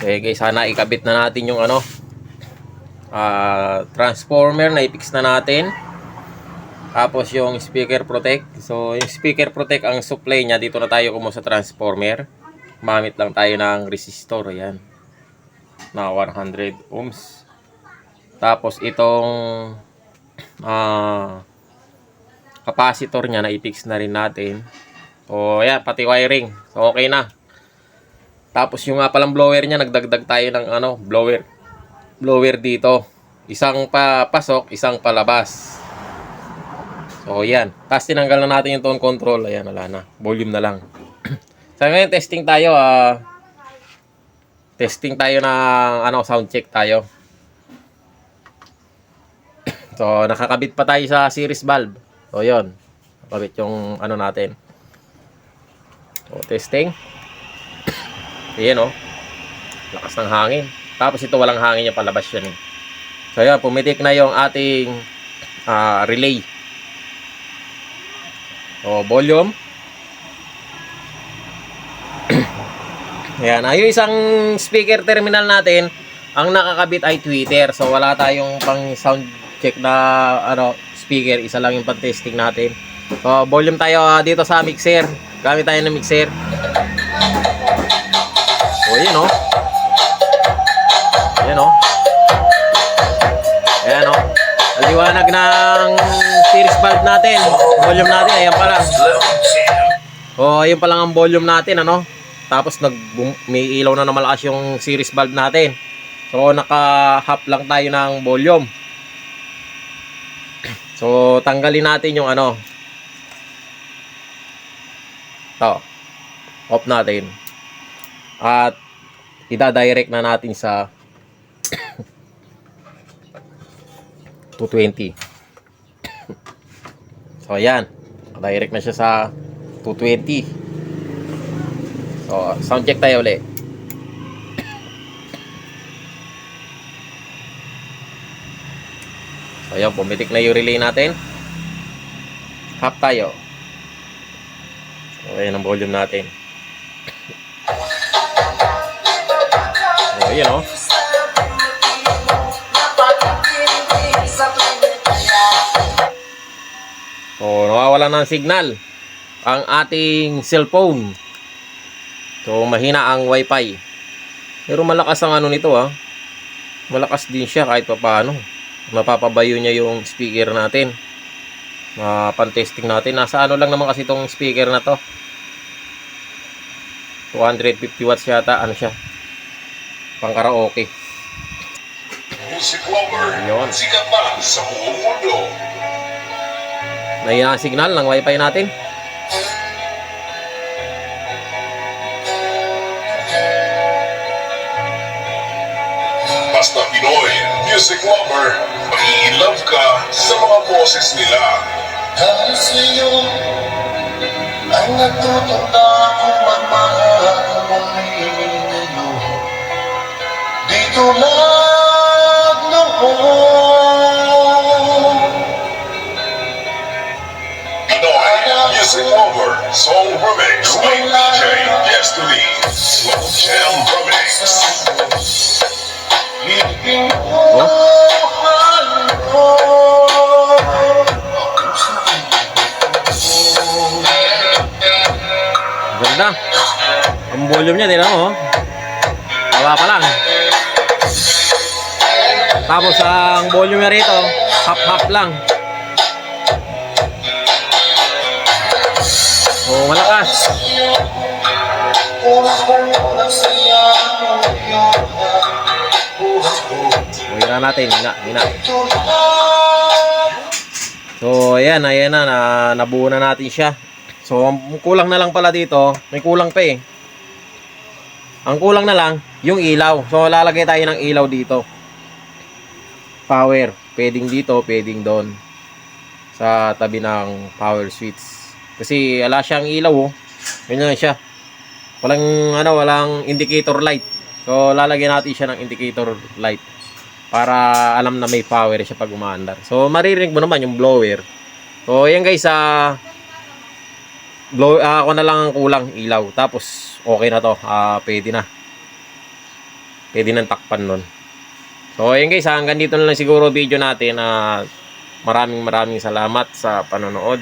Okay guys, sana ikabit na natin yung ano, transformer na i-fix na natin. Tapos yung speaker protect. So yung speaker protect, ang supply niya dito na tayo kumuha sa transformer. Mamit lang tayo ng resistor, ayan, na 100 ohms. Tapos itong capacitor niya na i-fix na rin natin. O ayan, pati wiring. So okay na. Tapos yung palang blower niya, nagdagdag tayo ng ano, blower dito. Isang papasok, isang palabas. So yan. Tapos tinanggal na natin yung tone control. Ayan, wala na. Volume na lang. So ngayon testing tayo. Testing tayo ng ano, sound check tayo. So nakakabit pa tayo sa series valve. So yun. Nakabit yung ano natin. So testing. Ayan o. Lakas ng hangin. Tapos ito walang hangin niya, palabas yan eh. So yan, pumitik na yung ating relay. O volume. Ayan, yung isang speaker terminal natin, ang nakakabit ay tweeter. So wala tayong pang sound check na ano, speaker, isa lang yung pang testing natin. So volume tayo dito sa mixer. Gamit tayo ng mixer. O yun o. Ayan o. Ayan o. Ang liwanag ng series valve natin. Volume natin, ayan pala. O ayun pa lang ang volume natin, ano. Tapos may ilaw na malakas yung series valve natin. So naka-half lang tayo ng volume. So tanggalin natin yung ano. Ito. Off natin. At ida-direct na natin sa 220. So ayan, direct na siya sa 220. So sound check tayo ulit. So ayan, pumitik na yung relay natin. Half tayo. So ayan ang volume natin. So ayan o. So, nawawala ng signal ang ating cellphone. So, mahina ang wifi. Pero malakas ang ano nito ha. Malakas din siya kahit pa paano. Mapapabayo niya yung speaker natin. Pan-testing natin. Nasa ano lang naman kasi itong speaker na to. 250 watts yata. Ano siya? Pang karaoke. Yun. Sikat na sa buong mundo. Nahina ang signal ng wifi natin. Basta Pinoy Music Lover, mag-i-love ka sa mga boses nila. Dahil sa'yo ay nagtutunda kung magmahal muli ngayon. Dito lang noon. Music Lover, Song Remix by DJ Destiny, Slow Jam Remix. Ganda. Ang volume niya, tingnan mo. Baba pa lang. Tapos ang volume niya rito, half-half lang. Oh, malakas. Huwira natin, hina. So, ayan na, nabuo na natin siya. So, ang kulang na lang pala dito, may kulang pa eh. Ang kulang na lang, yung ilaw. So, lalagay tayo ng ilaw dito. Power, pwedeng dito, pwedeng doon. Sa tabi ng power switch. Kasi ala siyang ilaw oh. Ganyan siya. Walang indicator light. So lalagyan natin siya ng indicator light para alam na may power siya pag umaandar. So maririnig mo naman yung blower. So ayan guys, ako na lang ang kulang, ilaw. Tapos okay na to. Pwede na. Pwede nang takpan nun. So, ayun guys, hanggang dito na lang siguro video natin. Maraming salamat sa panonood.